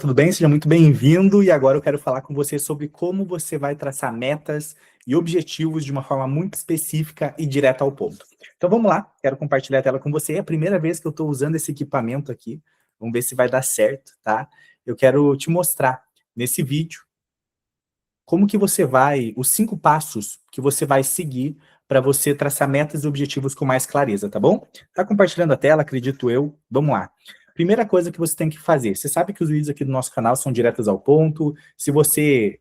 Tudo bem? Seja muito bem-vindo e agora eu quero falar com você sobre como você vai traçar metas e objetivos de uma forma muito específica e direta ao ponto. Então vamos lá, quero compartilhar a tela com você. É a primeira vez que eu estou usando esse equipamento aqui, vamos ver se vai dar certo, tá? Eu quero te mostrar nesse vídeo como que você vai, os 5 passos que você vai seguir para você traçar metas e objetivos com mais clareza, tá bom? Tá compartilhando a tela, acredito eu. Vamos lá. Primeira coisa que você tem que fazer, você sabe que os vídeos aqui do nosso canal são diretos ao ponto. Se você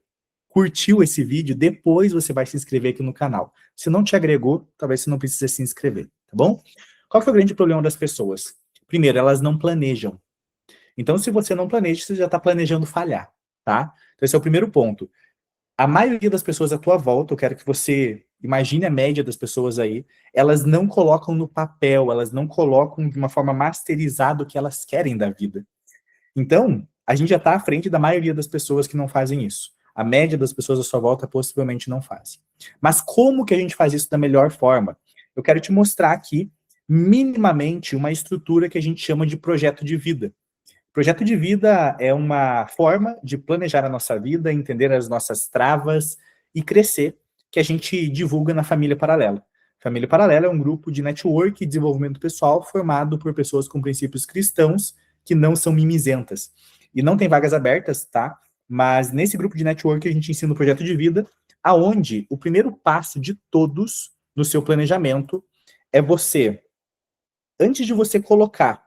curtiu esse vídeo, depois você vai se inscrever aqui no canal. Se não te agregou, talvez você não precise se inscrever, tá bom? Qual que é o grande problema das pessoas? Primeiro, elas não planejam. Então, se você não planeja, você já está planejando falhar, tá? Então, esse é o primeiro ponto. A maioria das pessoas à tua volta, eu quero que você imagine a média das pessoas aí, elas não colocam no papel, elas não colocam de uma forma masterizada o que elas querem da vida. Então, a gente já está à frente da maioria das pessoas que não fazem isso. A média das pessoas à sua volta possivelmente não fazem. Mas como que a gente faz isso da melhor forma? Eu quero te mostrar aqui, minimamente, uma estrutura que a gente chama de projeto de vida. Projeto de vida é uma forma de planejar a nossa vida, entender as nossas travas e crescer, que a gente divulga na Família Paralela. Família Paralela é um grupo de network e desenvolvimento pessoal formado por pessoas com princípios cristãos que não são mimizentas. E não tem vagas abertas, tá? Mas nesse grupo de network a gente ensina o projeto de vida, aonde o primeiro passo de todos no seu planejamento é você, antes de você colocar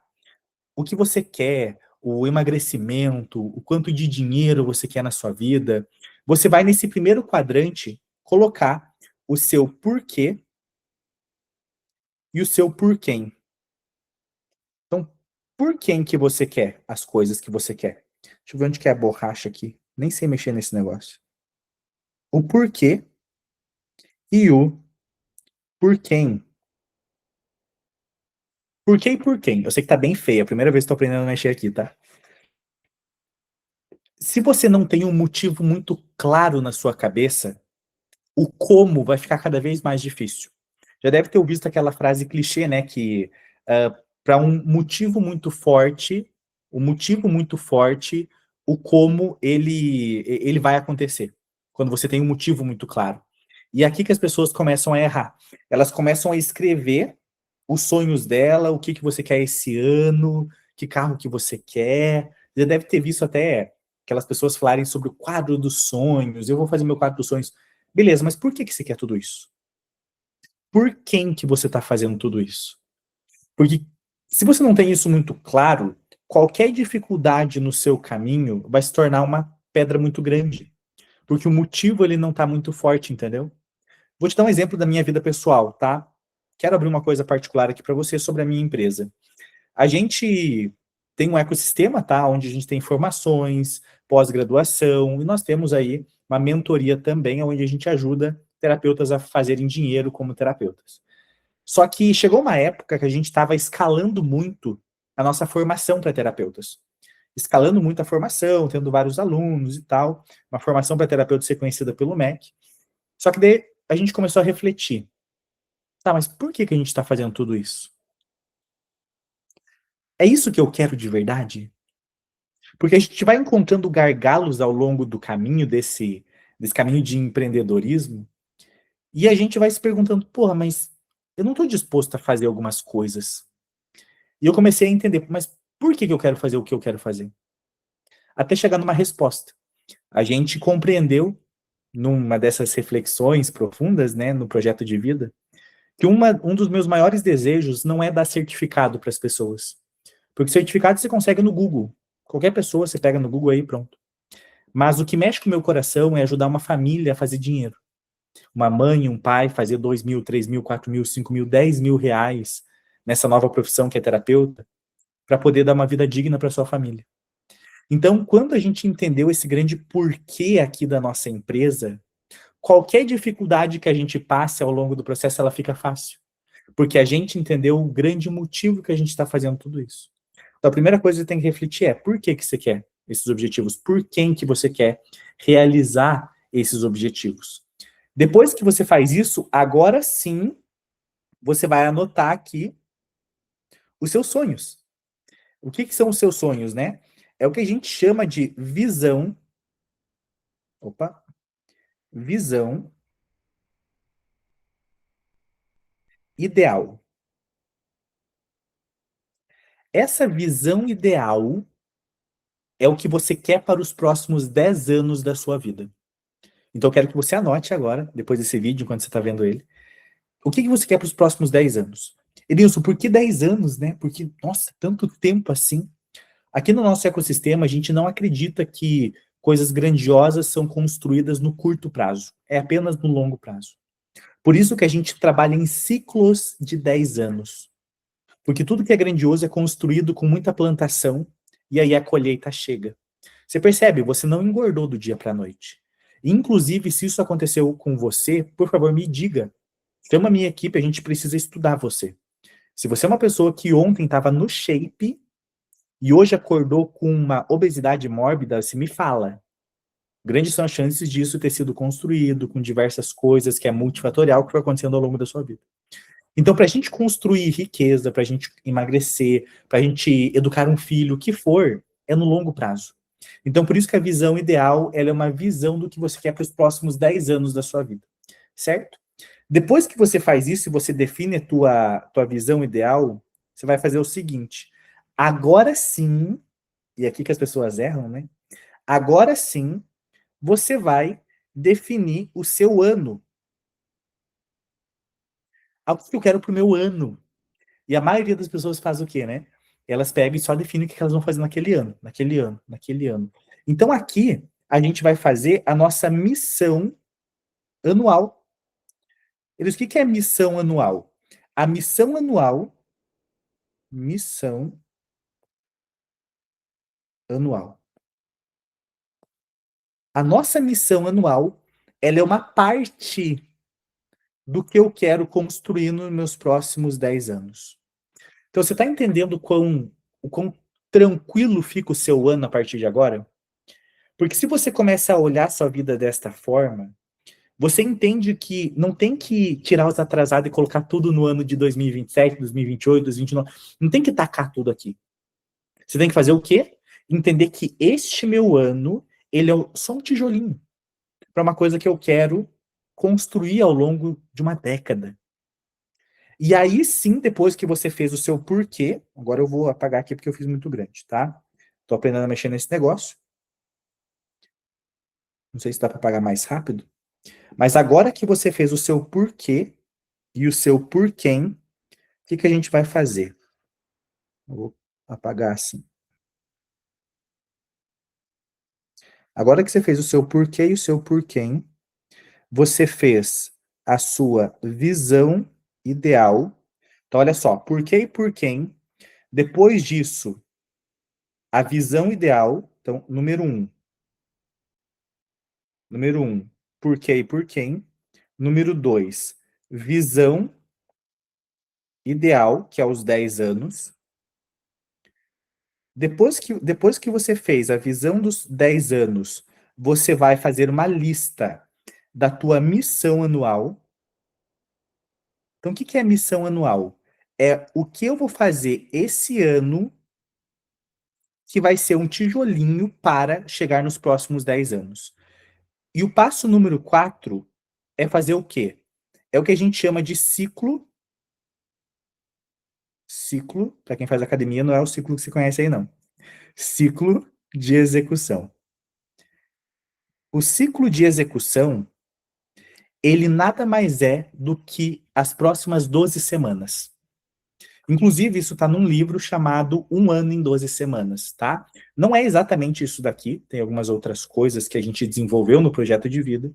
o que você quer, o emagrecimento, o quanto de dinheiro você quer na sua vida, você vai nesse primeiro quadrante colocar o seu porquê e o seu porquê. Então, por quem que você quer as coisas que você quer? Deixa eu ver onde que é a borracha aqui. Nem sei mexer nesse negócio. O porquê e o porquê. Porquê e porquê. Eu sei que tá bem feio, é a primeira vez que tô aprendendo a mexer aqui, tá? Se você não tem um motivo muito claro na sua cabeça, o como vai ficar cada vez mais difícil. Já deve ter ouvido aquela frase clichê, né, que para um motivo muito forte, o como ele vai acontecer, quando você tem um motivo muito claro. E é aqui que as pessoas começam a errar. Elas começam a escrever os sonhos dela, o que que você quer esse ano, que carro que você quer. Já deve ter visto até aquelas pessoas falarem sobre o quadro dos sonhos. Eu vou fazer meu quadro dos sonhos. Beleza, mas por que que você quer tudo isso? Por quem que você está fazendo tudo isso? Porque se você não tem isso muito claro, qualquer dificuldade no seu caminho vai se tornar uma pedra muito grande. Porque o motivo ele não está muito forte, entendeu? Vou te dar um exemplo da minha vida pessoal, tá? Quero abrir uma coisa particular aqui para você sobre a minha empresa. A gente tem um ecossistema, tá? Onde a gente tem formações, pós-graduação, e nós temos aí uma mentoria também, onde a gente ajuda terapeutas a fazerem dinheiro como terapeutas. Só que chegou uma época que a gente estava escalando muito a nossa formação para terapeutas. Escalando muito a formação, tendo vários alunos e tal, uma formação para terapeuta ser conhecida pelo MEC. Só que daí a gente começou a refletir. Tá, mas por que que a gente está fazendo tudo isso? É isso que eu quero de verdade? Porque a gente vai encontrando gargalos ao longo do caminho desse caminho de empreendedorismo, e a gente vai se perguntando, porra, mas eu não estou disposto a fazer algumas coisas. E eu comecei a entender, mas por que que eu quero fazer o que eu quero fazer? Até chegar numa resposta. A gente compreendeu, numa dessas reflexões profundas, né, no projeto de vida, que um dos meus maiores desejos não é dar certificado para as pessoas. Porque certificado você consegue no Google. Qualquer pessoa você pega no Google aí e pronto. Mas o que mexe com o meu coração é ajudar uma família a fazer dinheiro. Uma mãe, um pai fazer 2.000, 3.000, 4.000, 5.000, 10.000 reais nessa nova profissão que é terapeuta, para poder dar uma vida digna para sua família. Então, quando a gente entendeu esse grande porquê aqui da nossa empresa, qualquer dificuldade que a gente passe ao longo do processo, ela fica fácil. Porque a gente entendeu o grande motivo que a gente está fazendo tudo isso. Então, a primeira coisa que você tem que refletir é por que que você quer esses objetivos? Por quem que você quer realizar esses objetivos? Depois que você faz isso, agora sim, você vai anotar aqui os seus sonhos. O que que são os seus sonhos, né? é o que a gente chama de visão. Opa! Visão ideal. Essa visão ideal é o que você quer para os próximos 10 anos da sua vida. Então eu quero que você anote agora, depois desse vídeo, enquanto você está vendo ele, o que você quer para os próximos 10 anos? Edilson, por que 10 anos, né? Porque, nossa, tanto tempo assim. Aqui no nosso ecossistema, a gente não acredita que coisas grandiosas são construídas no curto prazo. É apenas no longo prazo. Por isso que a gente trabalha em ciclos de 10 anos. Porque tudo que é grandioso é construído com muita plantação e aí a colheita chega. Você percebe? Você não engordou do dia para a noite. Inclusive, se isso aconteceu com você, por favor, me diga. Chama a minha equipe, a gente precisa estudar você. Se você é uma pessoa que ontem estava no shape e hoje acordou com uma obesidade mórbida, se me fala. Grandes são as chances disso ter sido construído com diversas coisas, que é multifatorial, que foi acontecendo ao longo da sua vida. Então, para a gente construir riqueza, para a gente emagrecer, para a gente educar um filho, o que for, é no longo prazo. Então, por isso que a visão ideal, ela é uma visão do que você quer para os próximos 10 anos da sua vida, certo? Depois que você faz isso e você define a tua visão ideal, você vai fazer o seguinte, agora sim, e é aqui que as pessoas erram, né? Agora sim, você vai definir o seu ano. O que eu quero para o meu ano? E a maioria das pessoas faz o quê, né? Elas pegam e só definem o que elas vão fazer naquele ano, naquele ano, naquele ano. Então aqui, a gente vai fazer a nossa missão anual. Eles, o que é missão anual? A missão anual. A nossa missão anual, ela é uma parte do que eu quero construir nos meus próximos 10 anos. Então, você está entendendo o quão tranquilo fica o seu ano a partir de agora? Porque se você começa a olhar sua vida desta forma, você entende que não tem que tirar os atrasados e colocar tudo no ano de 2027, 2028, 2029. Não tem que tacar tudo aqui. Você tem que fazer o quê? Entender que este meu ano, ele é só um tijolinho para uma coisa que eu quero construir ao longo de uma década. E aí sim, depois que você fez o seu porquê, agora eu vou apagar aqui porque eu fiz muito grande, tá? Tô aprendendo a mexer nesse negócio. Não sei se dá para apagar mais rápido. Mas agora que você fez o seu porquê e o seu porquê, o que a gente vai fazer? Eu vou apagar assim. Agora que você fez o seu porquê e o seu porquê, você fez a sua visão ideal. Então, olha só, porquê e porquê. Depois disso, a visão ideal. Então, número um, porquê e porquê. Número 2, visão ideal, que é os 10 anos. Depois que você fez a visão dos 10 anos, você vai fazer uma lista da tua missão anual. Então, o que é a missão anual? É o que eu vou fazer esse ano que vai ser um tijolinho para chegar nos próximos 10 anos. E o passo número 4 é fazer o quê? É o que a gente chama de ciclo. Ciclo, para quem faz academia, não é o ciclo que você conhece aí, não. Ciclo de execução. O ciclo de execução, ele nada mais é do que as próximas 12 semanas. Inclusive, isso está num livro chamado Um Ano em 12 Semanas, tá? Não é exatamente isso daqui, tem algumas outras coisas que a gente desenvolveu no projeto de vida,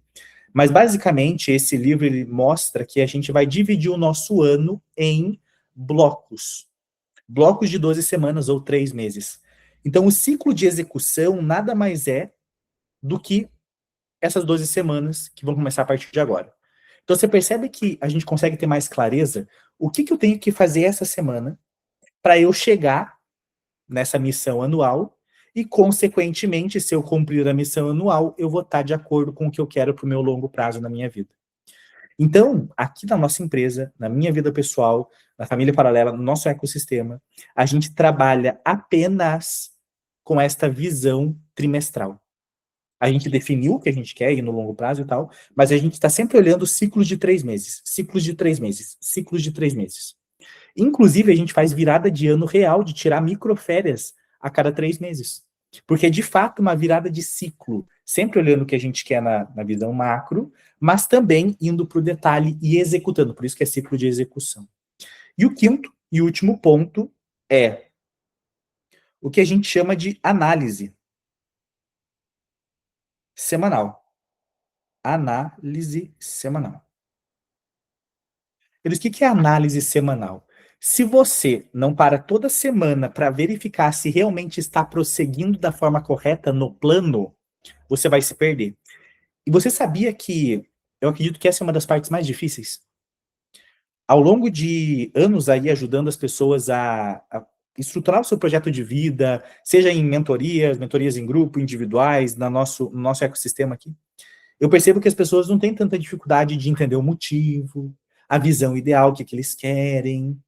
mas basicamente esse livro ele mostra que a gente vai dividir o nosso ano em blocos. Blocos de 12 semanas ou 3 meses. Então, o ciclo de execução nada mais é do que essas 12 semanas que vão começar a partir de agora. Então, você percebe que a gente consegue ter mais clareza o que eu tenho que fazer essa semana para eu chegar nessa missão anual e, consequentemente, se eu cumprir a missão anual, eu vou estar de acordo com o que eu quero para o meu longo prazo na minha vida. Então, aqui na nossa empresa, na minha vida pessoal, na família paralela, no nosso ecossistema, a gente trabalha apenas com esta visão trimestral. A gente definiu o que a gente quer ir no longo prazo e tal, mas a gente está sempre olhando ciclos de 3 meses, ciclos de 3 meses, ciclos de 3 meses. Inclusive, a gente faz virada de ano real, de tirar microférias a cada 3 meses. Porque é de fato uma virada de ciclo, sempre olhando o que a gente quer na visão macro, mas também indo para o detalhe e executando, por isso que é ciclo de execução. E o quinto e último ponto é o que a gente chama de análise semanal. Análise semanal. Eles, o que é análise semanal? Se você não para toda semana para verificar se realmente está prosseguindo da forma correta no plano, você vai se perder. E você sabia que, eu acredito que essa é uma das partes mais difíceis? Ao longo de anos aí ajudando as pessoas a estruturar o seu projeto de vida, seja em mentorias em grupo, individuais, no nosso ecossistema aqui, eu percebo que as pessoas não têm tanta dificuldade de entender o motivo, a visão ideal, o que eles querem,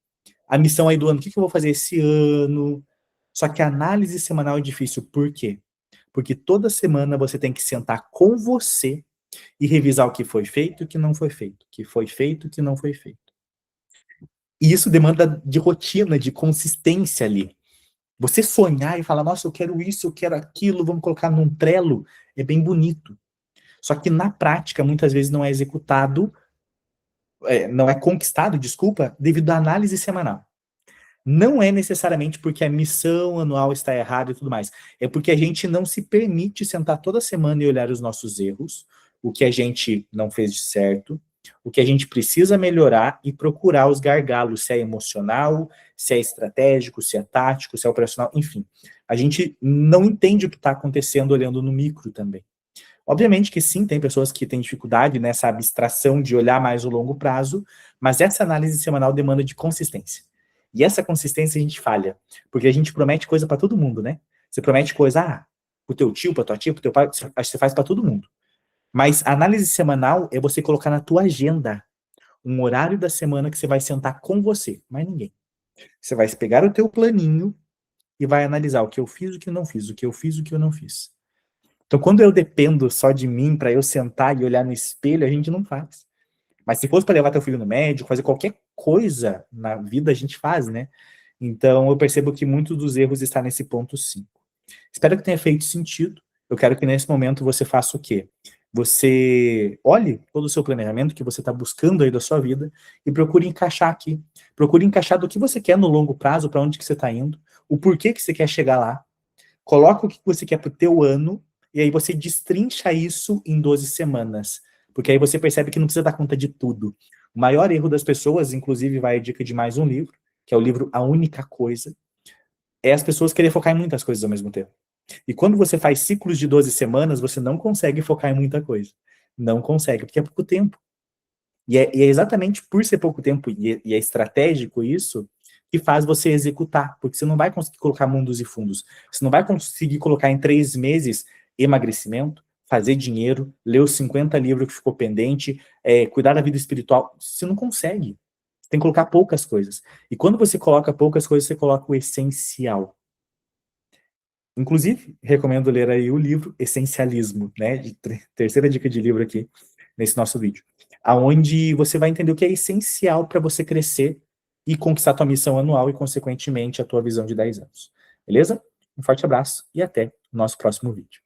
a missão aí do ano, o que eu vou fazer esse ano. Só que a análise semanal é difícil. Por quê? Porque toda semana você tem que sentar com você e revisar o que foi feito e o que não foi feito. O que foi feito e o que não foi feito. E isso demanda de rotina, de consistência ali. Você sonhar e falar, nossa, eu quero isso, eu quero aquilo, vamos colocar num Trello, é bem bonito. Só que na prática, muitas vezes não é executado, não é conquistado, desculpa, devido à análise semanal. Não é necessariamente porque a missão anual está errada e tudo mais. É porque a gente não se permite sentar toda semana e olhar os nossos erros, o que a gente não fez de certo, o que a gente precisa melhorar e procurar os gargalos, se é emocional, se é estratégico, se é tático, se é operacional, enfim. A gente não entende o que está acontecendo olhando no micro também. Obviamente que sim, tem pessoas que têm dificuldade nessa abstração de olhar mais o longo prazo, mas essa análise semanal demanda de consistência. E essa consistência a gente falha, porque a gente promete coisa para todo mundo, né? Você promete coisa, pro teu tio, pra tua tia, pro teu pai, você faz para todo mundo. Mas a análise semanal é você colocar na tua agenda um horário da semana que você vai sentar com você, mais ninguém. Você vai pegar o teu planinho e vai analisar o que eu fiz, o que eu não fiz, o que eu fiz, o que eu não fiz. Então, quando eu dependo só de mim para eu sentar e olhar no espelho, a gente não faz. Mas se fosse para levar teu filho no médico, fazer qualquer coisa na vida, a gente faz, né? Então, eu percebo que muitos dos erros estão nesse ponto 5. Espero que tenha feito sentido. Eu quero que nesse momento você faça o quê? Você olhe todo o seu planejamento que você está buscando aí da sua vida e procure encaixar aqui. Procure encaixar do que você quer no longo prazo, para onde que você está indo, o porquê que você quer chegar lá. Coloca o que você quer para o teu ano e aí você destrincha isso em 12 semanas. Porque aí você percebe que não precisa dar conta de tudo. O maior erro das pessoas, inclusive vai a dica de mais um livro, que é o livro A Única Coisa, é as pessoas querem focar em muitas coisas ao mesmo tempo. E quando você faz ciclos de 12 semanas, você não consegue focar em muita coisa. Não consegue, porque é pouco tempo. E é exatamente por ser pouco tempo, e é estratégico isso, que faz você executar, porque você não vai conseguir colocar mundos e fundos. Você não vai conseguir colocar em 3 meses emagrecimento, fazer dinheiro, ler os 50 livros que ficou pendente, cuidar da vida espiritual. Você não consegue. Você tem que colocar poucas coisas. E quando você coloca poucas coisas, você coloca o essencial. Inclusive, recomendo ler aí o livro Essencialismo, né? Terceira dica de livro aqui nesse nosso vídeo. Aonde você vai entender o que é essencial para você crescer e conquistar a tua missão anual e, consequentemente, a tua visão de 10 anos. Beleza? Um forte abraço e até o nosso próximo vídeo.